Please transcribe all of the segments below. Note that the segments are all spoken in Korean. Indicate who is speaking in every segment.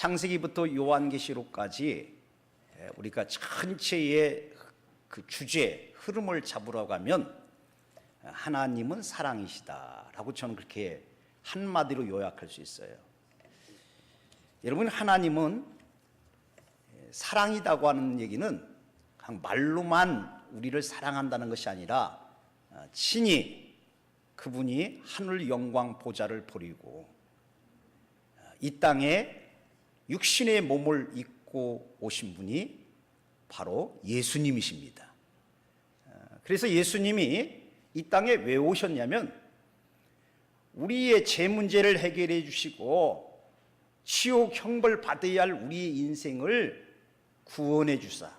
Speaker 1: 창세기부터 요한계시록까지 우리가 전체의 그 주제, 흐름을 잡으라고 하면 하나님은 사랑이시다라고 저는 그렇게 한마디로 요약할 수 있어요. 여러분, 하나님은 사랑이라고 하는 얘기는 그냥 말로만 우리를 사랑한다는 것이 아니라 친히 그분이 하늘 영광 보좌를 버리고 이 땅에 육신의 몸을 입고 오신 분이 바로 예수님이십니다. 그래서 예수님이 이 땅에 왜 오셨냐면 우리의 죄 문제를 해결해 주시고 지옥 형벌 받아야 할 우리의 인생을 구원해 주사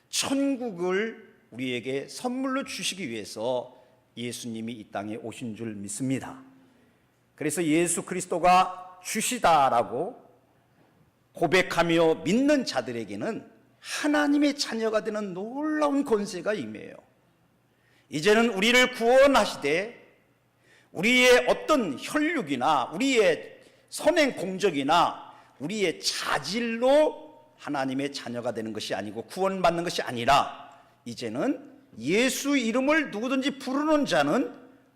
Speaker 1: 천국을 우리에게 선물로 주시기 위해서 예수님이 이 땅에 오신 줄 믿습니다. 그래서 예수 그리스도가 주시다라고 고백하며 믿는 자들에게는 하나님의 자녀가 되는 놀라운 권세가 임해요. 이제는 우리를 구원하시되 우리의 어떤 혈육이나 우리의 선행 공적이나 우리의 자질로 하나님의 자녀가 되는 것이 아니고 구원받는 것이 아니라 이제는 예수 이름을 누구든지 부르는 자는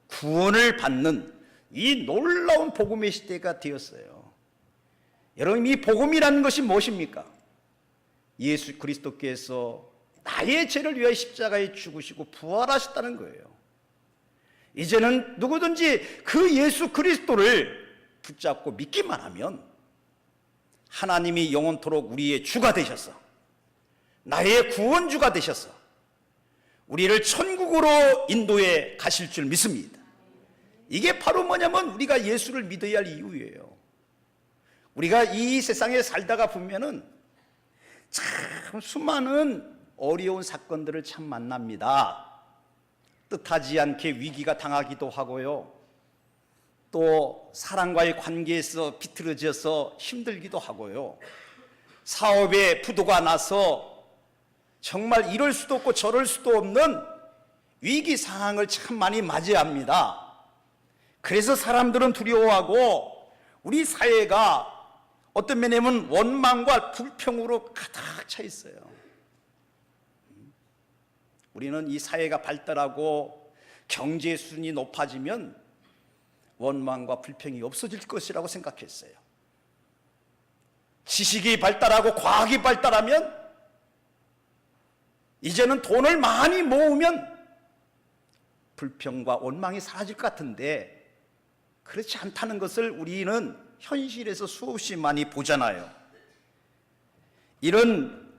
Speaker 1: 구원을 받는 이 놀라운 복음의 시대가 되었어요. 여러분, 이 복음이라는 것이 무엇입니까? 예수 그리스도께서 나의 죄를 위하여 십자가에 죽으시고 부활하셨다는 거예요. 이제는 누구든지 그 예수 그리스도를 붙잡고 믿기만 하면 하나님이 영원토록 우리의 주가 되셔서 나의 구원주가 되셔서 우리를 천국으로 인도해 가실 줄 믿습니다. 이게 바로 뭐냐면 우리가 예수를 믿어야 할 이유예요. 우리가 이 세상에 살다가 보면은 참 수많은 어려운 사건들을 참 만납니다. 뜻하지 않게 위기가 당하기도 하고요. 또 사람과의 관계에서 비틀어져서 힘들기도 하고요. 사업에 부도가 나서 정말 이럴 수도 없고 저럴 수도 없는 위기 상황을 참 많이 맞이합니다. 그래서 사람들은 두려워하고 우리 사회가 어떤 면에는 원망과 불평으로 가득 차 있어요. 우리는 이 사회가 발달하고 경제 수준이 높아지면 원망과 불평이 없어질 것이라고 생각했어요. 지식이 발달하고 과학이 발달하면 이제는 돈을 많이 모으면 불평과 원망이 사라질 것 같은데 그렇지 않다는 것을 우리는 현실에서 수없이 많이 보잖아요. 이런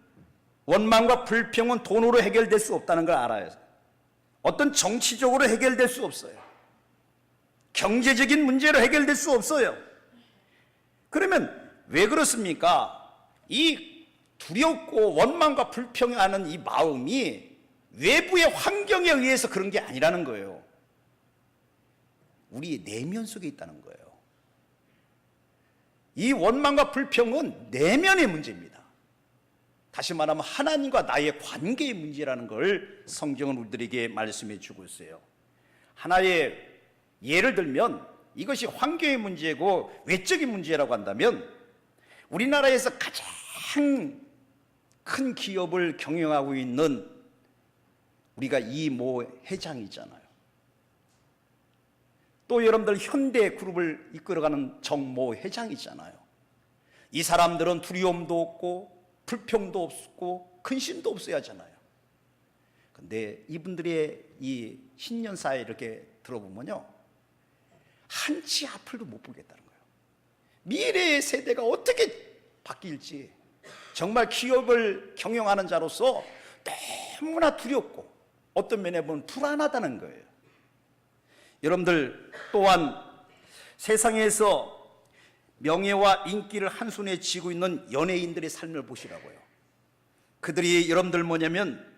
Speaker 1: 원망과 불평은 돈으로 해결될 수 없다는 걸 알아요. 어떤 정치적으로 해결될 수 없어요. 경제적인 문제로 해결될 수 없어요. 그러면 왜 그렇습니까? 이 두렵고 원망과 불평하는 이 마음이 외부의 환경에 의해서 그런 게 아니라는 거예요. 우리의 내면 속에 있다는 거예요. 이 원망과 불평은 내면의 문제입니다. 다시 말하면 하나님과 나의 관계의 문제라는 걸 성경은 우리들에게 말씀해 주고 있어요. 하나의 예를 들면 이것이 환경의 문제고 외적인 문제라고 한다면 우리나라에서 가장 큰 기업을 경영하고 있는 우리가 이모 회장이잖아요. 또 여러분들 현대그룹을 이끌어가는 정모 회장이잖아요. 이 사람들은 두려움도 없고 불평도 없고 근심도 없어야 하잖아요. 근데 이분들의 이 신년사에 이렇게 들어보면요, 한치 앞을도 못 보겠다는 거예요. 미래의 세대가 어떻게 바뀔지 정말 기업을 경영하는 자로서 너무나 두렵고 어떤 면에 보면 불안하다는 거예요. 여러분들 또한 세상에서 명예와 인기를 한손에 쥐고 있는 연예인들의 삶을 보시라고요. 그들이 여러분들 뭐냐면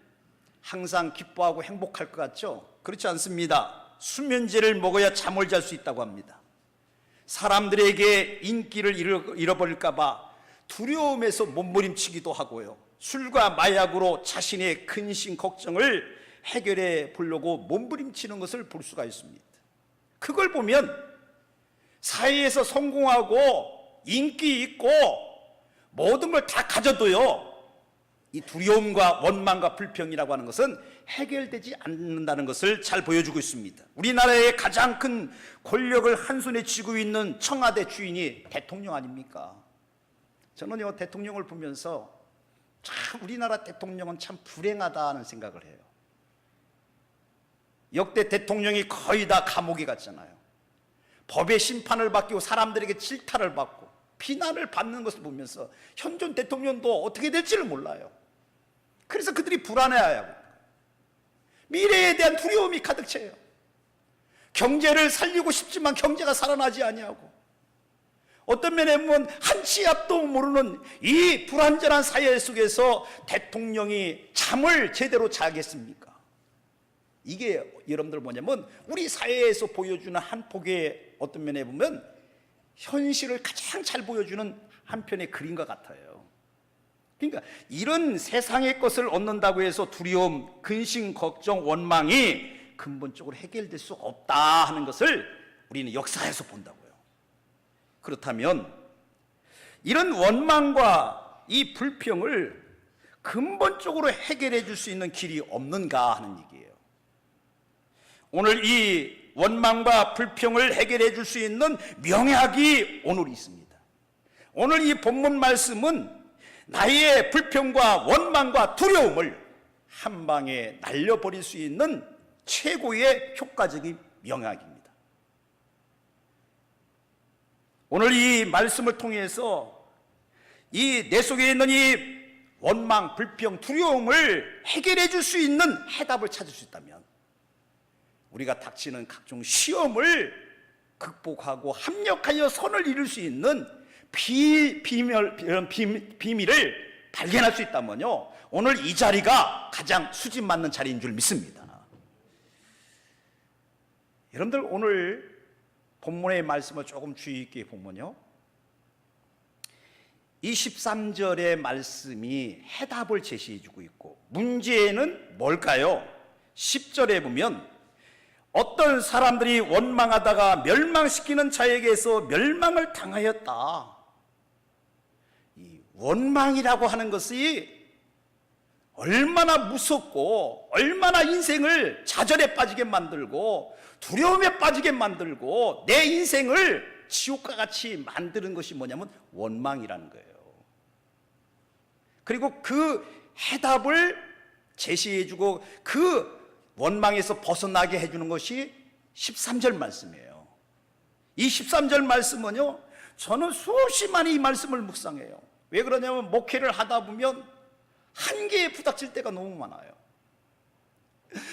Speaker 1: 항상 기뻐하고 행복할 것 같죠? 그렇지 않습니다. 수면제를 먹어야 잠을 잘 수 있다고 합니다. 사람들에게 인기를 잃어버릴까 봐 두려움에서 몸부림치기도 하고요. 술과 마약으로 자신의 근심 걱정을 해결해 보려고 몸부림치는 것을 볼 수가 있습니다. 그걸 보면 사회에서 성공하고 인기 있고 모든 걸 다 가져도요, 이 두려움과 원망과 불평이라고 하는 것은 해결되지 않는다는 것을 잘 보여주고 있습니다. 우리나라의 가장 큰 권력을 한손에 쥐고 있는 청와대 주인이 대통령 아닙니까? 저는요, 대통령을 보면서 참 우리나라 대통령은 참 불행하다는 생각을 해요. 역대 대통령이 거의 다 감옥에 갔잖아요. 법의 심판을 받고 사람들에게 질타를 받고 비난을 받는 것을 보면서 현 전 대통령도 어떻게 될지를 몰라요. 그래서 그들이 불안해하고 미래에 대한 두려움이 가득 차요. 경제를 살리고 싶지만 경제가 살아나지 아니하고, 어떤 면에 보면 한치 앞도 모르는 이 불안전한 사회 속에서 대통령이 잠을 제대로 자겠습니까? 이게 여러분들 뭐냐면 우리 사회에서 보여주는 한 폭의 어떤 면에 보면 현실을 가장 잘 보여주는 한편의 그림과 같아요. 그러니까 이런 세상의 것을 얻는다고 해서 두려움, 근심, 걱정, 원망이 근본적으로 해결될 수 없다 하는 것을 우리는 역사에서 본다고요. 그렇다면 이런 원망과 이 불평을 근본적으로 해결해 줄 수 있는 길이 없는가 하는 얘기예요. 오늘 이 원망과 불평을 해결해 줄 수 있는 명약이 오늘 있습니다. 오늘 이 본문 말씀은 나의 불평과 원망과 두려움을 한 방에 날려버릴 수 있는 최고의 효과적인 명약입니다. 오늘 이 말씀을 통해서 이 내 속에 있는 이 원망, 불평, 두려움을 해결해 줄 수 있는 해답을 찾을 수 있다면, 우리가 닥치는 각종 시험을 극복하고 합력하여 선을 이룰 수 있는 비밀을 발견할 수 있다면요, 오늘 이 자리가 가장 수집 맞는 자리인 줄 믿습니다. 여러분들 오늘 본문의 말씀을 조금 주의 있게 보면요, 이 13절의 말씀이 해답을 제시해 주고 있고, 문제는 뭘까요? 10절에 보면 어떤 사람들이 원망하다가 멸망시키는 자에게서 멸망을 당하였다. 이 원망이라고 하는 것이 얼마나 무섭고 얼마나 인생을 좌절에 빠지게 만들고 두려움에 빠지게 만들고 내 인생을 지옥과 같이 만드는 것이 뭐냐면 원망이라는 거예요. 그리고 그 해답을 제시해주고 그 원망에서 벗어나게 해주는 것이 13절 말씀이에요. 이 13절 말씀은요, 저는 수없이 많이 이 말씀을 묵상해요. 왜 그러냐면 목회를 하다 보면 한계에 부닥칠 때가 너무 많아요.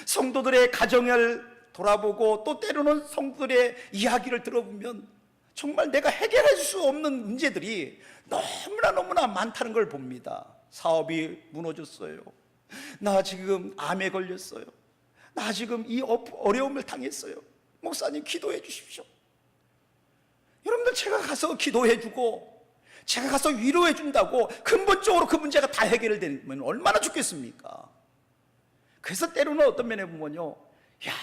Speaker 1: 성도들의 가정을 돌아보고 또 때로는 성도들의 이야기를 들어보면 정말 내가 해결할 수 없는 문제들이 너무나 많다는 걸 봅니다. 사업이 무너졌어요. 나 지금 암에 걸렸어요. 나 지금 이 어려움을 당했어요. 목사님 기도해 주십시오. 여러분들, 제가 가서 기도해 주고 제가 가서 위로해 준다고 근본적으로 그 문제가 다 해결되면 얼마나 좋겠습니까? 그래서 때로는 어떤 면에 보면요, 야,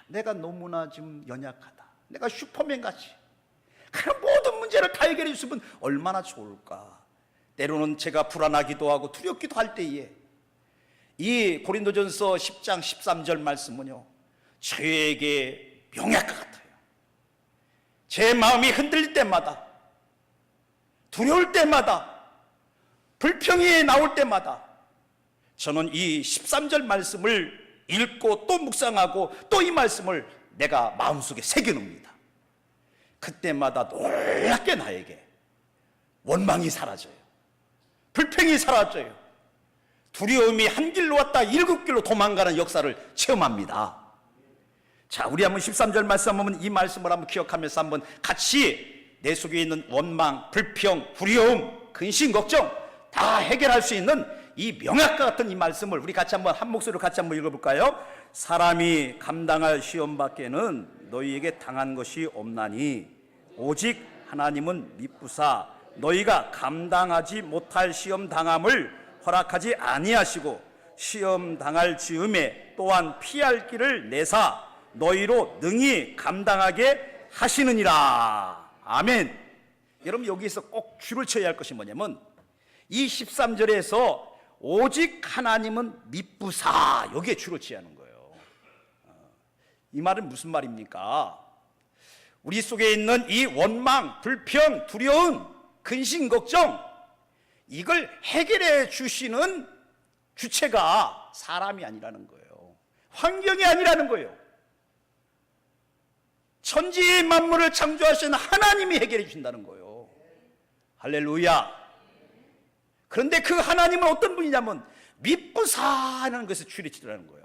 Speaker 1: 내가 너무나 지금 연약하다, 내가 슈퍼맨 같이 그런 모든 문제를 다 해결해 주시면 얼마나 좋을까. 때로는 제가 불안하기도 하고 두렵기도 할 때에 이 고린도전서 10장 13절 말씀은요, 저에게 명약과 같아요. 제 마음이 흔들릴 때마다, 두려울 때마다, 불평이 나올 때마다 저는 이 13절 말씀을 읽고 또 묵상하고 또 이 말씀을 내가 마음속에 새겨놓습니다. 그때마다 놀랍게 나에게 원망이 사라져요. 불평이 사라져요. 두려움이 한 길로 왔다 7길로 도망가는 역사를 체험합니다. 자, 우리 한번 13절 말씀 한번 이 말씀을 한번 기억하면서 한번 같이 내 속에 있는 원망, 불평, 두려움, 근심, 걱정 다 해결할 수 있는 이 명약과 같은 이 말씀을 우리 같이 한번 한 목소리로 같이 한번 읽어볼까요? 사람이 감당할 시험 밖에는 너희에게 당한 것이 없나니 오직 하나님은 미쁘사 너희가 감당하지 못할 시험 당함을 허락하지 아니하시고 시험 당할 즈음에 또한 피할 길을 내사 너희로 능히 감당하게 하시느니라. 아멘. 여러분, 여기서 꼭 줄을 쳐야 할 것이 뭐냐면 이 13절에서 오직 하나님은 미쁘사, 여기에 주로 취하는 거예요. 이 말은 무슨 말입니까? 우리 속에 있는 이 원망, 불평, 두려움, 근심, 걱정, 이걸 해결해 주시는 주체가 사람이 아니라는 거예요. 환경이 아니라는 거예요. 천지 만물을 창조하신 하나님이 해결해 주신다는 거예요. 할렐루야. 그런데 그 하나님은 어떤 분이냐면 미쁘사라는 것을 추리치라는 거예요.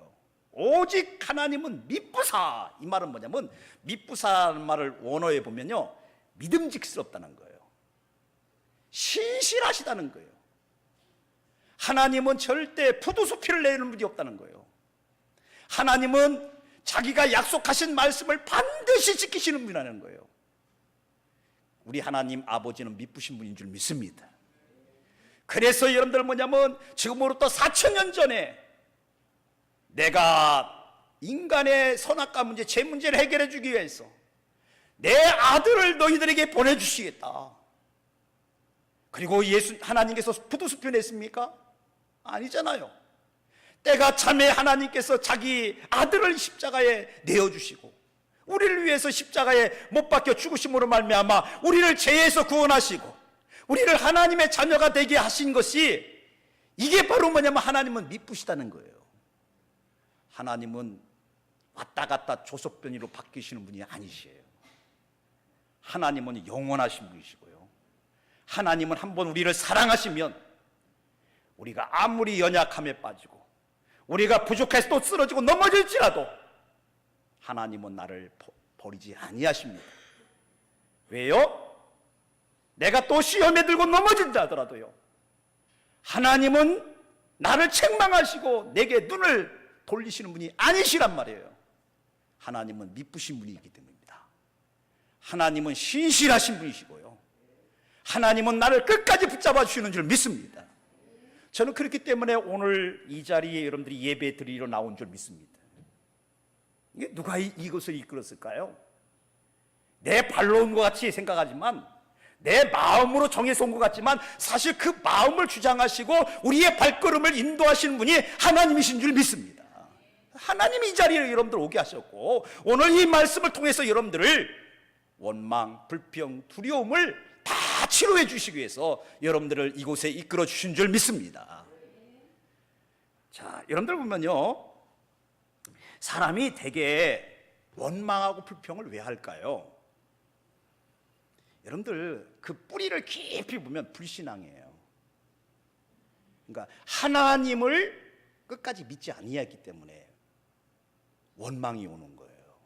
Speaker 1: 오직 하나님은 미쁘사. 이 말은 뭐냐면 미쁘사라는 말을 원어에 보면요, 믿음직스럽다는 거예요. 신실하시다는 거예요. 하나님은 절대 푸드수피를 내는 분이 없다는 거예요. 하나님은 자기가 약속하신 말씀을 반드시 지키시는 분이라는 거예요. 우리 하나님 아버지는 미쁘신 분인 줄 믿습니다. 그래서 여러분들 뭐냐면 지금으로부터 4,000년 전에 내가 인간의 선악과 문제, 죄 문제를 해결해 주기 위해서 내 아들을 너희들에게 보내주시겠다. 그리고 하나님께서 푸드수표 냈습니까? 아니잖아요. 때가 참에 하나님께서 자기 아들을 십자가에 내어주시고 우리를 위해서 십자가에 못 박혀 죽으심으로 말미암아 우리를 죄에서 구원하시고 우리를 하나님의 자녀가 되게 하신 것이, 이게 바로 뭐냐면 하나님은 미쁘시다는 거예요. 하나님은 왔다 갔다 조석변이로 바뀌시는 분이 아니시에요. 하나님은 영원하신 분이시고요. 하나님은 한번 우리를 사랑하시면 우리가 아무리 연약함에 빠지고 우리가 부족해서 또 쓰러지고 넘어질지라도 하나님은 나를 버리지 아니하십니다. 왜요? 내가 또 시험에 들고 넘어진다 하더라도요, 하나님은 나를 책망하시고 내게 눈을 돌리시는 분이 아니시란 말이에요. 하나님은 미쁘신 분이기 때문입니다. 하나님은 신실하신 분이시고요, 하나님은 나를 끝까지 붙잡아 주시는 줄 믿습니다. 저는 그렇기 때문에 오늘 이 자리에 여러분들이 예배 드리러 나온 줄 믿습니다. 이게 누가 이것을 이끌었을까요? 내 발로 온 것 같이 생각하지만, 내 마음으로 정해서 온 것 같지만 사실 그 마음을 주장하시고 우리의 발걸음을 인도하시는 분이 하나님이신 줄 믿습니다. 하나님이 이 자리에 여러분들 오게 하셨고, 오늘 이 말씀을 통해서 여러분들을 원망, 불평, 두려움을 다 치료해 주시기 위해서 여러분들을 이곳에 이끌어 주신 줄 믿습니다. 자, 여러분들 보면요, 사람이 되게 원망하고 불평을 왜 할까요? 여러분들 그 뿌리를 깊이 보면 불신앙이에요. 그러니까 하나님을 끝까지 믿지 아니했기 때문에 원망이 오는 거예요.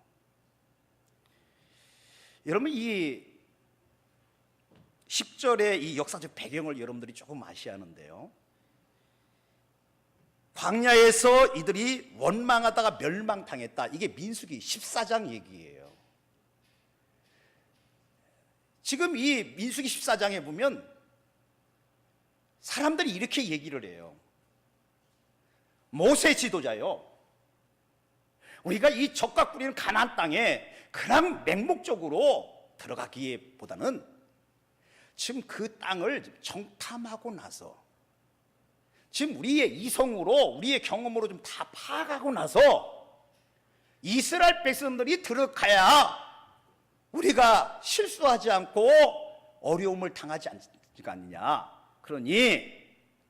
Speaker 1: 여러분, 이 10절의 이 역사적 배경을 여러분들이 조금 아셔야 하는데요, 광야에서 이들이 원망하다가 멸망당했다, 이게 민수기 14장 얘기예요. 지금 이 민수기 14장에 보면 사람들이 이렇게 얘기를 해요. 모세 지도자요, 우리가 이 적과 꿀이는 가나안 땅에 그냥 맹목적으로 들어가기보다는 지금 그 땅을 정탐하고 나서, 지금 우리의 이성으로, 우리의 경험으로 좀 다 파악하고 나서 이스라엘 백성들이 들어가야 우리가 실수하지 않고 어려움을 당하지 않지가 않느냐. 그러니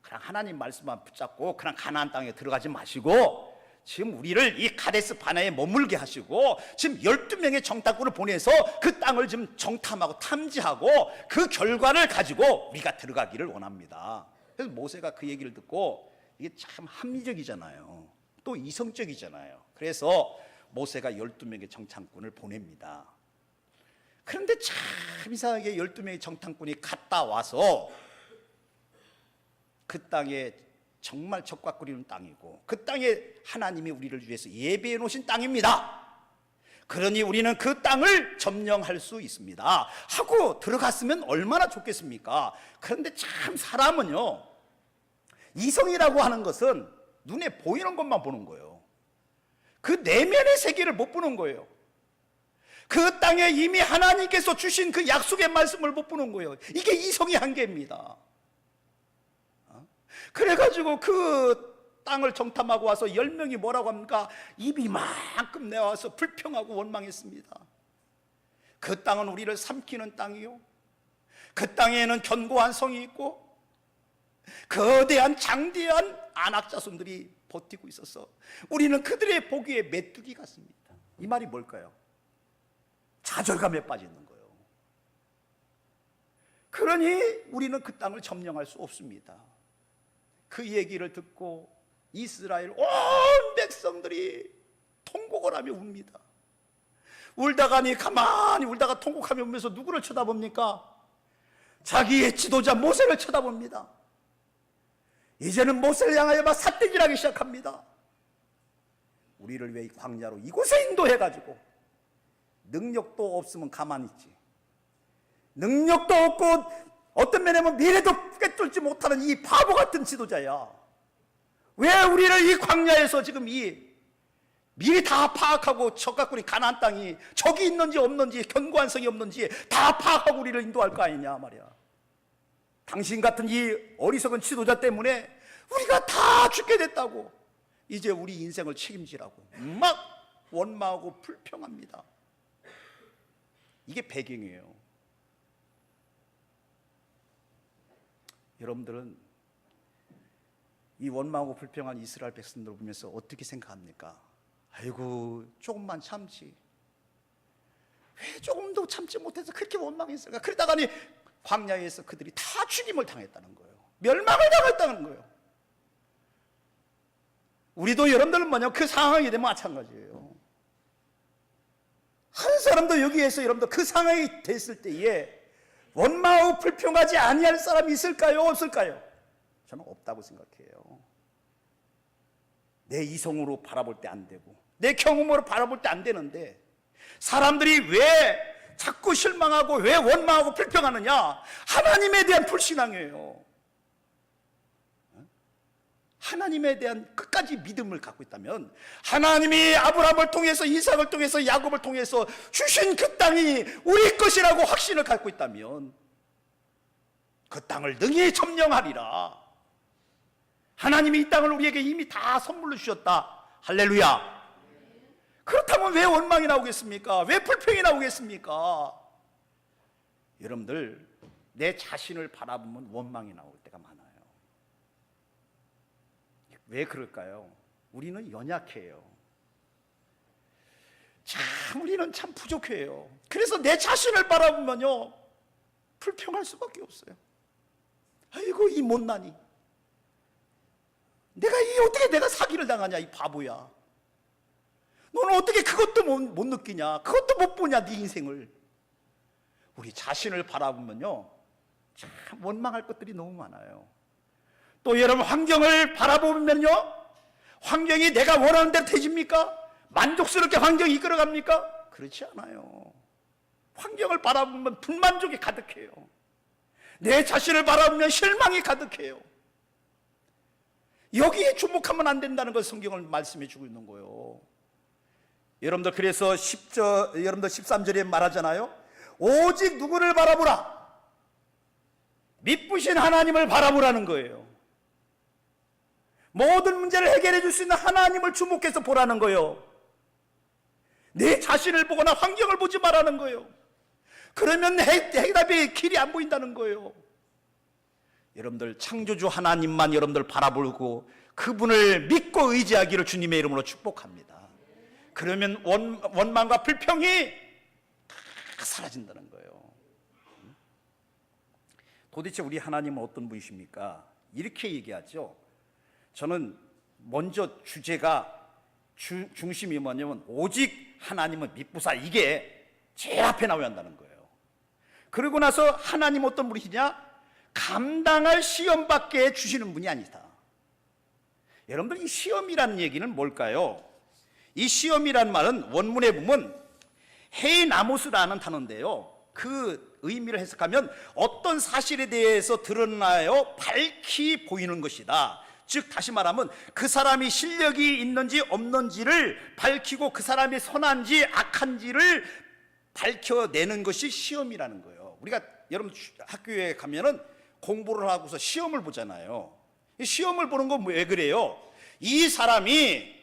Speaker 1: 그냥 하나님 말씀만 붙잡고 그냥 가나안 땅에 들어가지 마시고 지금 우리를 이 가데스 바네에 머물게 하시고 지금 12명의 정탐꾼을 보내서 그 땅을 지금 정탐하고 탐지하고 그 결과를 가지고 우리가 들어가기를 원합니다. 그래서 모세가 그 얘기를 듣고, 이게 참 합리적이잖아요, 또 이성적이잖아요. 그래서 모세가 12명의 정탐꾼을 보냅니다. 그런데 참 이상하게 12명의 정탐꾼이 갔다 와서 그 땅에 정말 적과 꿀이는 땅이고 그 땅에 하나님이 우리를 위해서 예배해 놓으신 땅입니다. 그러니 우리는 그 땅을 점령할 수 있습니다 하고 들어갔으면 얼마나 좋겠습니까? 그런데 참 사람은요, 이성이라고 하는 것은 눈에 보이는 것만 보는 거예요. 그 내면의 세계를 못 보는 거예요. 그 땅에 이미 하나님께서 주신 그 약속의 말씀을 못 보는 거예요. 이게 이성의 한계입니다. 그래가지고 그 땅을 정탐하고 와서 10명이 뭐라고 합니까? 입이 만큼 내와서 불평하고 원망했습니다. 그 땅은 우리를 삼키는 땅이요, 그 땅에는 견고한 성이 있고 거대한 장대한 안악자손들이 버티고 있어서 우리는 그들의 보기에 메뚜기 같습니다. 이 말이 뭘까요? 좌절감에 빠져 있는 거예요. 그러니 우리는 그 땅을 점령할 수 없습니다. 그 얘기를 듣고 이스라엘 온 백성들이 통곡을 하며 웁니다. 울다가니 가만히 울다가 통곡하며 울면서 누구를 쳐다봅니까? 자기의 지도자 모세를 쳐다봅니다. 이제는 모세를 향하여 막 삿대질하기 시작합니다. 우리를 왜 이 광야로 이곳에 인도해가지고 능력도 없으면 가만히 있지, 능력도 없고 어떤 면에는 미래도 꿰뚫지 못하는 이 바보 같은 지도자야, 왜 우리를 이 광야에서 지금 이 미리 다 파악하고 적각구리 가나안 땅이 적이 있는지 없는지 견고한 성이 없는지 다 파악하고 우리를 인도할 거 아니냐 말이야. 당신 같은 이 어리석은 지도자 때문에 우리가 다 죽게 됐다고 이제 우리 인생을 책임지라고 막 원망하고 불평합니다. 이게 배경이에요. 여러분들은 이 원망하고 불평한 이스라엘 백성들을 보면서 어떻게 생각합니까? 아이고 조금만 참지, 왜 조금도 참지 못해서 그렇게 원망했을까? 그러다가니 광야에서 그들이 다 죽임을 당했다는 거예요. 멸망을 당했다는 거예요. 우리도 여러분들은 뭐냐, 그 상황이 되면 마찬가지예요. 한 사람도 여기에서 여러분들 그 상황이 됐을 때에 원망하고 불평하지 아니할 사람이 있을까요? 없을까요? 저는 없다고 생각해요. 내 이성으로 바라볼 때 안 되고 내 경험으로 바라볼 때 안 되는데 사람들이 왜 자꾸 실망하고 왜 원망하고 불평하느냐? 하나님에 대한 불신앙이에요. 하나님에 대한 끝까지 믿음을 갖고 있다면, 하나님이 아브라함을 통해서 이삭을 통해서 야곱을 통해서 주신 그 땅이 우리 것이라고 확신을 갖고 있다면 그 땅을 능히 점령하리라. 하나님이 이 땅을 우리에게 이미 다 선물로 주셨다. 할렐루야. 그렇다면 왜 원망이 나오겠습니까? 왜 불평이 나오겠습니까? 여러분들, 내 자신을 바라보면 원망이 나올 때가 많아요. 왜 그럴까요? 우리는 연약해요. 우리는 참 부족해요. 그래서 내 자신을 바라보면요, 불평할 수밖에 없어요. 아이고 이 못나니, 어떻게 내가 사기를 당하냐, 이 바보야. 너는 어떻게 그것도 못 느끼냐, 그것도 못 보냐, 네 인생을. 우리 자신을 바라보면요, 참 원망할 것들이 너무 많아요. 또 여러분, 환경을 바라보면요, 환경이 내가 원하는 대로 되집니까? 만족스럽게 환경이 이끌어갑니까? 그렇지 않아요. 환경을 바라보면 불만족이 가득해요. 내 자신을 바라보면 실망이 가득해요. 여기에 주목하면 안 된다는 걸 성경을 말씀해 주고 있는 거예요. 여러분들, 그래서 여러분들 13절에 말하잖아요. 오직 누구를 바라보라? 미쁘신 하나님을 바라보라는 거예요. 모든 문제를 해결해 줄 수 있는 하나님을 주목해서 보라는 거예요. 내 자신을 보거나 환경을 보지 말라는 거예요. 그러면 해답의 길이 안 보인다는 거예요. 여러분들, 창조주 하나님만 여러분들 바라보고 그분을 믿고 의지하기를 주님의 이름으로 축복합니다. 그러면 원망과 불평이 다 사라진다는 거예요. 도대체 우리 하나님은 어떤 분이십니까? 이렇게 얘기하죠. 저는 먼저 주제가 중심이 뭐냐면 오직 하나님은 미쁘사, 이게 제일 앞에 나와야 한다는 거예요. 그러고 나서 하나님 어떤 분이시냐? 감당할 시험밖에 주시는 분이 아니다. 여러분들, 이 시험이라는 얘기는 뭘까요? 이 시험이라는 말은 원문에 보면 헤이나모스라는 단어인데요, 그 의미를 해석하면 어떤 사실에 대해서 드러나요 밝히 보이는 것이다. 즉 다시 말하면 그 사람이 실력이 있는지 없는지를 밝히고 그 사람이 선한지 악한지를 밝혀내는 것이 시험이라는 거예요. 우리가 여러분 학교에 가면은 공부를 하고서 시험을 보잖아요. 시험을 보는 건 왜 그래요? 이 사람이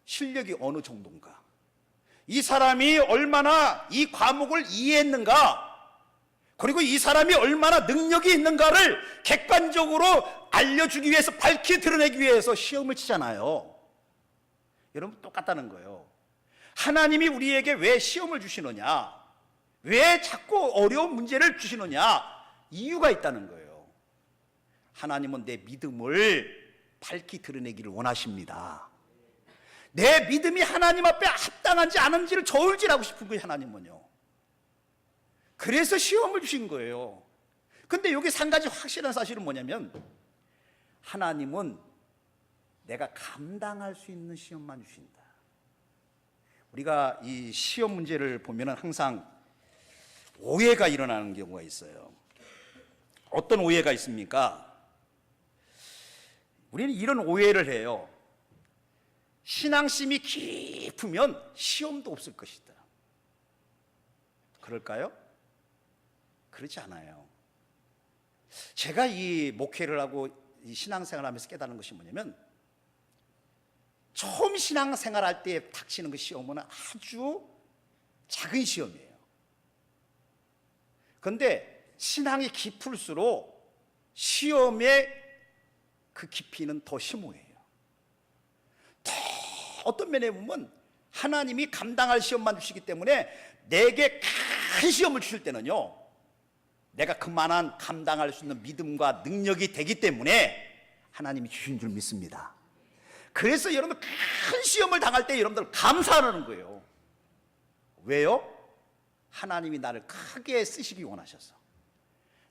Speaker 1: 실력이 어느 정도인가, 이 사람이 얼마나 이 과목을 이해했는가, 그리고 이 사람이 얼마나 능력이 있는가를 객관적으로 알려주기 위해서, 밝히 드러내기 위해서 시험을 치잖아요. 여러분, 똑같다는 거예요. 하나님이 우리에게 왜 시험을 주시느냐, 왜 자꾸 어려운 문제를 주시느냐, 이유가 있다는 거예요. 하나님은 내 믿음을 밝히 드러내기를 원하십니다. 내 믿음이 하나님 앞에 합당한지 아닌지를 저울질하고 싶은 거예요, 하나님은요. 그래서 시험을 주신 거예요. 근데 여기 한 가지 확실한 사실은 뭐냐면, 하나님은 내가 감당할 수 있는 시험만 주신다. 우리가 이 시험 문제를 보면 항상 오해가 일어나는 경우가 있어요. 어떤 오해가 있습니까? 우리는 이런 오해를 해요. 신앙심이 깊으면 시험도 없을 것이다. 그럴까요? 그렇지 않아요. 제가 이 목회를 하고 이 신앙생활을 하면서 깨달은 것이 뭐냐면, 처음 신앙생활 할 때 닥치는 그 시험은 아주 작은 시험이에요. 그런데 신앙이 깊을수록 시험의 그 깊이는 더 심오해요. 더 어떤 면에 보면 하나님이 감당할 시험만 주시기 때문에, 내게 큰 시험을 주실 때는요, 내가 그만한 감당할 수 있는 믿음과 능력이 되기 때문에 하나님이 주신 줄 믿습니다. 그래서 여러분들 큰 시험을 당할 때 여러분들 감사하는 거예요. 왜요? 하나님이 나를 크게 쓰시기 원하셔서,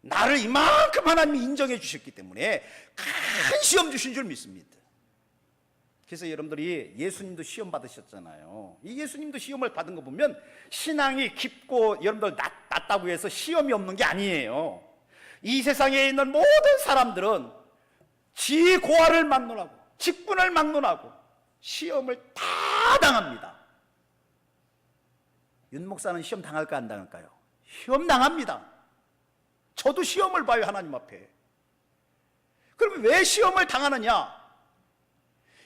Speaker 1: 나를 이만큼 하나님이 인정해 주셨기 때문에 큰 시험 주신 줄 믿습니다. 그래서 여러분들이 예수님도 시험 받으셨잖아요. 이 예수님도 시험을 받은 거 보면 신앙이 깊고 여러분들 낮다고 해서 시험이 없는 게 아니에요. 이 세상에 있는 모든 사람들은 지 고아를 막론하고 직분을 막론하고 시험을 다 당합니다. 윤 목사는 시험 당할까 안 당할까요? 시험 당합니다. 저도 시험을 봐요, 하나님 앞에. 그럼 왜 시험을 당하느냐?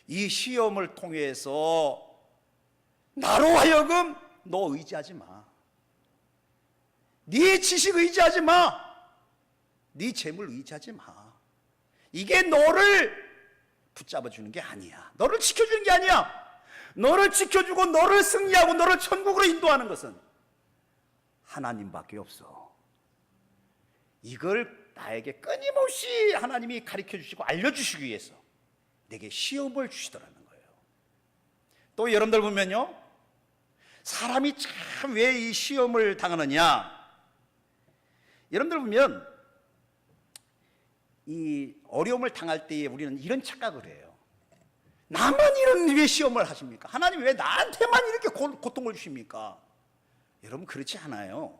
Speaker 1: 이 시험을 통해서 나로 하여금 너 의지하지 마, 네 지식 의지하지 마, 네 재물 의지하지 마. 이게 너를 붙잡아 주는 게 아니야. 너를 지켜주는 게 아니야. 너를 지켜주고 너를 승리하고 너를 천국으로 인도하는 것은 하나님밖에 없어. 이걸 나에게 끊임없이 하나님이 가르쳐 주시고 알려주시기 위해서 내게 시험을 주시더라는 거예요. 또 여러분들 보면요, 사람이 참 왜 이 시험을 당하느냐, 여러분들 보면 이 어려움을 당할 때에 우리는 이런 착각을 해요. 나만 이런 왜 시험을 하십니까? 하나님 왜 나한테만 이렇게 고통을 주십니까? 여러분, 그렇지 않아요.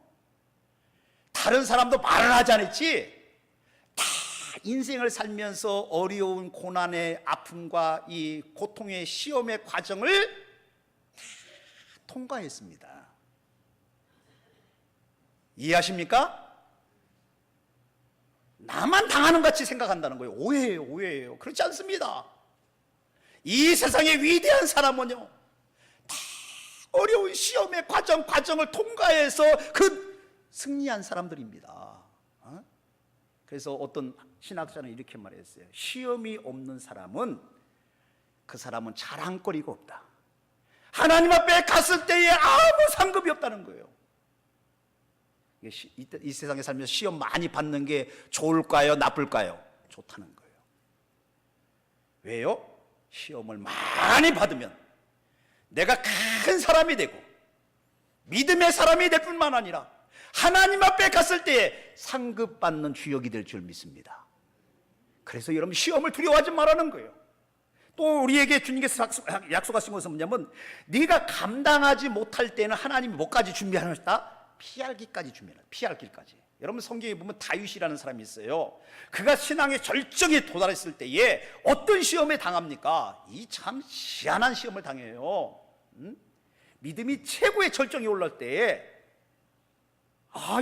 Speaker 1: 다른 사람도 말을 하지 않았지, 다 인생을 살면서 어려운 고난의 아픔과 이 고통의 시험의 과정을 다 통과했습니다. 이해하십니까? 나만 당하는 같이 생각한다는 거예요. 오해예요, 오해예요. 그렇지 않습니다. 이 세상의 위대한 사람은요, 다 어려운 시험의 과정을 통과해서 그 승리한 사람들입니다. 그래서 어떤 신학자는 이렇게 말했어요. 시험이 없는 사람은, 그 사람은 자랑거리가 없다. 하나님 앞에 갔을 때에 아무 상급이 없다는 거예요. 이 세상에 살면서 시험 많이 받는 게 좋을까요, 나쁠까요? 좋다는 거예요. 왜요? 시험을 많이 받으면 내가 큰 사람이 되고 믿음의 사람이 될 뿐만 아니라 하나님 앞에 갔을 때에 상급받는 주역이 될 줄 믿습니다. 그래서 여러분, 시험을 두려워하지 말라는 거예요. 또 우리에게 주님께서 약속하신 것은 뭐냐면, 네가 감당하지 못할 때는 하나님이 뭐까지 준비하셨다? 피할 길까지 준비해라. 피할 길까지. 여러분, 성경에 보면 다윗이라는 사람이 있어요. 그가 신앙의 절정에 도달했을 때에 어떤 시험에 당합니까? 이 참 희한한 시험을 당해요. 믿음이 최고의 절정에 올랐을 때에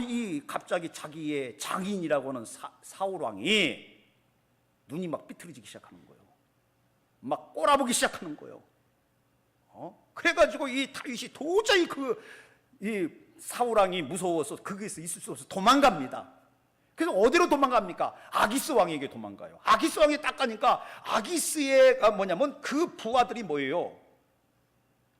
Speaker 1: 이 갑자기 자기의 장인이라고 하는 사울 왕이 눈이 막 삐뚤어지기 시작하는 거예요. 막 꼬라보기 시작하는 거예요. 그래가지고 이 다윗이 도저히 이 사울왕이 무서워서 거기에서 있을 수 없어서 도망갑니다. 그래서 어디로 도망갑니까? 아기스 왕에게 도망가요. 아기스 왕이 딱 가니까 아기스의 뭐냐면 그 부하들이 뭐예요?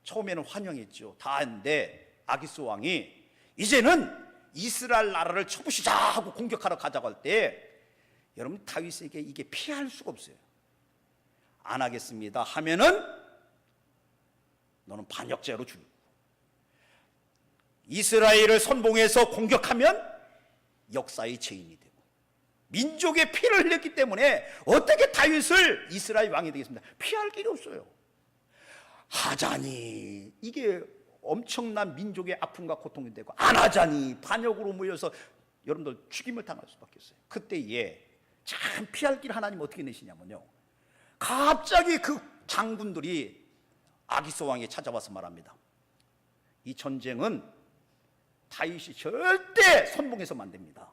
Speaker 1: 처음에는 환영했죠. 다 했는데 아기스 왕이 이제는 이스라엘 나라를 쳐부시자 하고 공격하러 가자고 할 때 여러분 다윗에게 이게 피할 수가 없어요. 안 하겠습니다 하면은 너는 반역죄로 죽이고, 이스라엘을 선봉해서 공격하면 역사의 죄인이 되고, 민족의 피를 흘렸기 때문에 어떻게 다윗을 이스라엘 왕이 되겠습니다? 피할 길이 없어요. 하자니 이게 엄청난 민족의 아픔과 고통이 되고, 안 하자니 반역으로 모여서 여러분들 죽임을 당할 수밖에 없어요. 그때에 참 피할 길 하나님 어떻게 내시냐면요, 갑자기 그 장군들이 아기스 왕에 찾아와서 말합니다. 이 전쟁은 다윗이 절대 선봉해서는 안 됩니다.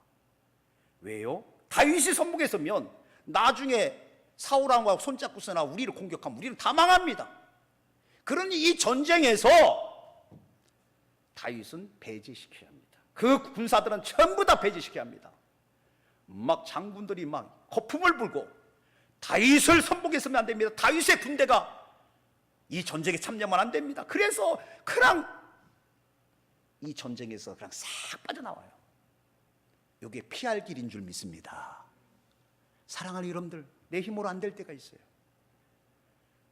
Speaker 1: 왜요? 다윗이 선봉했으면 나중에 사울왕과 손잡고 서나 우리를 공격하면 우리는 다 망합니다. 그러니 이 전쟁에서 다윗은 배제시켜야 합니다. 그 군사들은 전부 다 배제시켜야 합니다. 막 장군들이 막 거품을 불고 다윗을 선봉했으면 안 됩니다. 다윗의 군대가 이 전쟁에 참여하면 안 됩니다. 그래서 그냥 이 전쟁에서 그냥 싹 빠져나와요. 이게 피할 길인 줄 믿습니다. 사랑하는 여러분들, 내 힘으로 안 될 때가 있어요.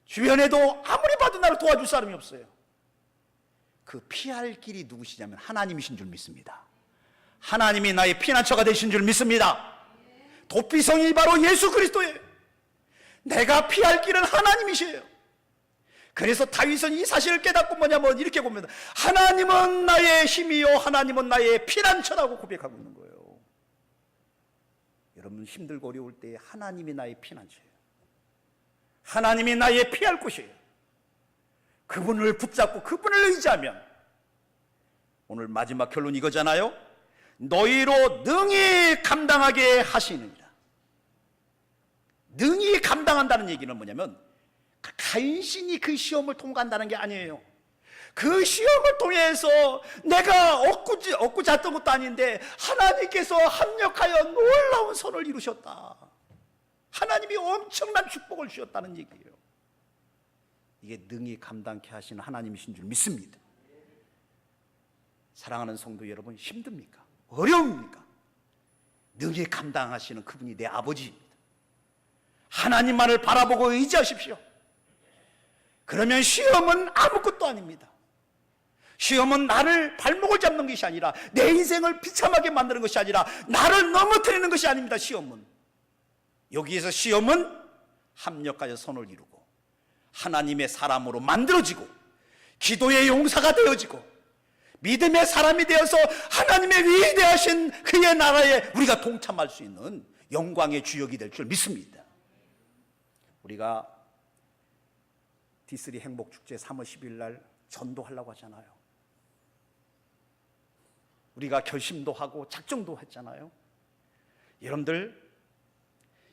Speaker 1: 주변에도 아무리 봐도 나를 도와줄 사람이 없어요. 그 피할 길이 누구시냐면 하나님이신 줄 믿습니다. 하나님이 나의 피난처가 되신 줄 믿습니다. 도피성이 바로 예수 그리스도예요. 내가 피할 길은 하나님이시에요. 그래서 다윗은 이 사실을 깨닫고 뭐냐면 이렇게 봅니다. 하나님은 나의 힘이요 하나님은 나의 피난처라고 고백하고 있는 거예요. 여러분 힘들고 어려울 때 하나님이 나의 피난처예요. 하나님이 나의 피할 곳이에요. 그분을 붙잡고 그분을 의지하면, 오늘 마지막 결론 이거잖아요. 너희로 능히 감당하게 하시느니라. 능히 감당한다는 얘기는 뭐냐면 간신히 그 시험을 통과한다는 게 아니에요. 그 시험을 통해서 내가 얻고 잤던 것도 아닌데 하나님께서 합력하여 놀라운 선을 이루셨다. 하나님이 엄청난 축복을 주셨다는 얘기예요. 이게 능히 감당케 하시는 하나님이신 줄 믿습니다. 사랑하는 성도 여러분, 힘듭니까? 어려웁니까? 능히 감당하시는 그분이 내 아버지입니다. 하나님만을 바라보고 의지하십시오. 그러면 시험은 아무것도 아닙니다. 시험은 나를 발목을 잡는 것이 아니라, 내 인생을 비참하게 만드는 것이 아니라, 나를 넘어뜨리는 것이 아닙니다. 시험은, 여기에서 시험은 합력하여 선을 이루고 하나님의 사람으로 만들어지고 기도의 용사가 되어지고 믿음의 사람이 되어서 하나님의 위대하신 그의 나라에 우리가 동참할 수 있는 영광의 주역이 될 줄 믿습니다. 우리가 D3 행복축제 3월 10일 날 전도하려고 하잖아요. 우리가 결심도 하고 작정도 했잖아요. 여러분들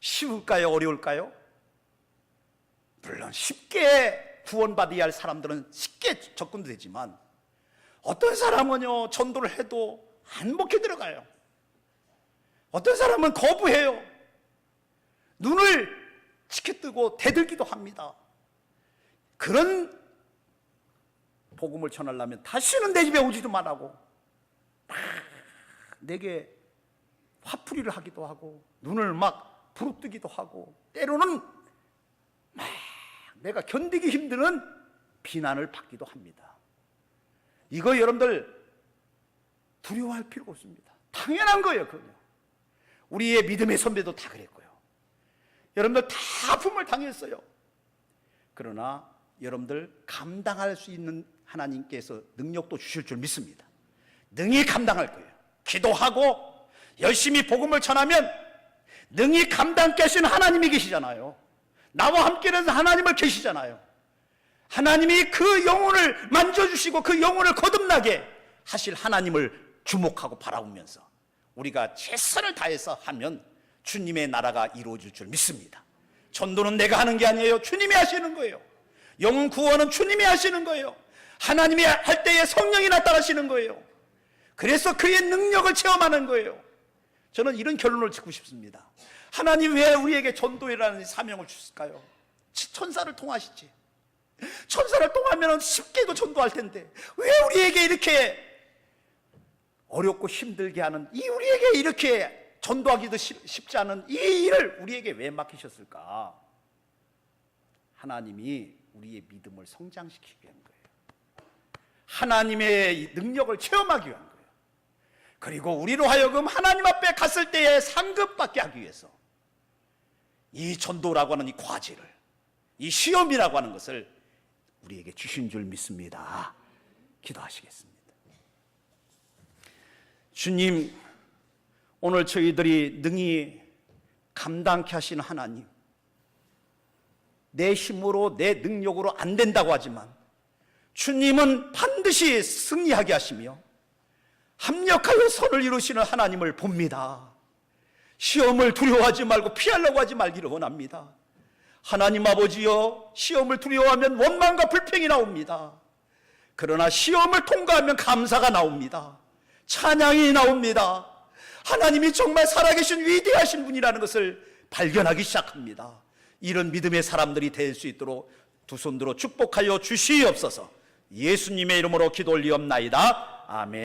Speaker 1: 쉬울까요? 어려울까요? 물론 쉽게 구원받아야 할 사람들은 쉽게 접근도 되지만, 어떤 사람은요 전도를 해도 안 먹혀 들어가요. 어떤 사람은 거부해요. 눈을 치켜뜨고 대들기도 합니다. 그런 복음을 전하려면 다시는 내 집에 오지도 말라고 내게 화풀이를 하기도 하고 눈을 막 부릅뜨기도 하고, 때로는 막 내가 견디기 힘드는 비난을 받기도 합니다. 이거 여러분들 두려워할 필요가 없습니다. 당연한 거예요. 그거요. 우리의 믿음의 선배도 다 그랬고요. 여러분들 다 아픔을 당했어요. 그러나 여러분들 감당할 수 있는 하나님께서 능력도 주실 줄 믿습니다. 능히 감당할 거예요. 기도하고 열심히 복음을 전하면 능히 감당케 하신 하나님이 계시잖아요. 나와 함께는 하나님을 계시잖아요. 하나님이 그 영혼을 만져주시고 그 영혼을 거듭나게 하실 하나님을 주목하고 바라보면서 우리가 최선을 다해서 하면 주님의 나라가 이루어질 줄 믿습니다. 전도는 내가 하는 게 아니에요. 주님이 하시는 거예요. 영혼 구원은 주님이 하시는 거예요. 하나님이 할 때에 성령이 나타나시는 거예요. 그래서 그의 능력을 체험하는 거예요. 저는 이런 결론을 짓고 싶습니다. 하나님 왜 우리에게 전도라는 사명을 주실까요? 천사를 통하시지. 천사를 통하면 쉽게도 전도할 텐데 왜 우리에게 이렇게 어렵고 힘들게 하는, 우리에게 이렇게 전도하기도 쉽지 않은 이 일을 우리에게 왜 맡기셨을까? 하나님이 우리의 믿음을 성장시키기 위한 거예요. 하나님의 능력을 체험하기 위한 거예요. 그리고 우리로 하여금 하나님 앞에 갔을 때에 상급받게 하기 위해서 이 전도라고 하는 이 과제를, 이 시험이라고 하는 것을 우리에게 주신 줄 믿습니다. 기도하시겠습니다. 주님, 오늘 저희들이 능히 감당케 하시는 하나님, 내 힘으로 내 능력으로 안 된다고 하지만 주님은 반드시 승리하게 하시며 합력하여 선을 이루시는 하나님을 봅니다. 시험을 두려워하지 말고 피하려고 하지 말기를 원합니다. 하나님 아버지여, 시험을 두려워하면 원망과 불평이 나옵니다. 그러나 시험을 통과하면 감사가 나옵니다. 찬양이 나옵니다. 하나님이 정말 살아계신 위대하신 분이라는 것을 발견하기 시작합니다. 이런 믿음의 사람들이 될 수 있도록 두 손 들어 축복하여 주시옵소서. 예수님의 이름으로 기도 올리옵나이다. 아멘.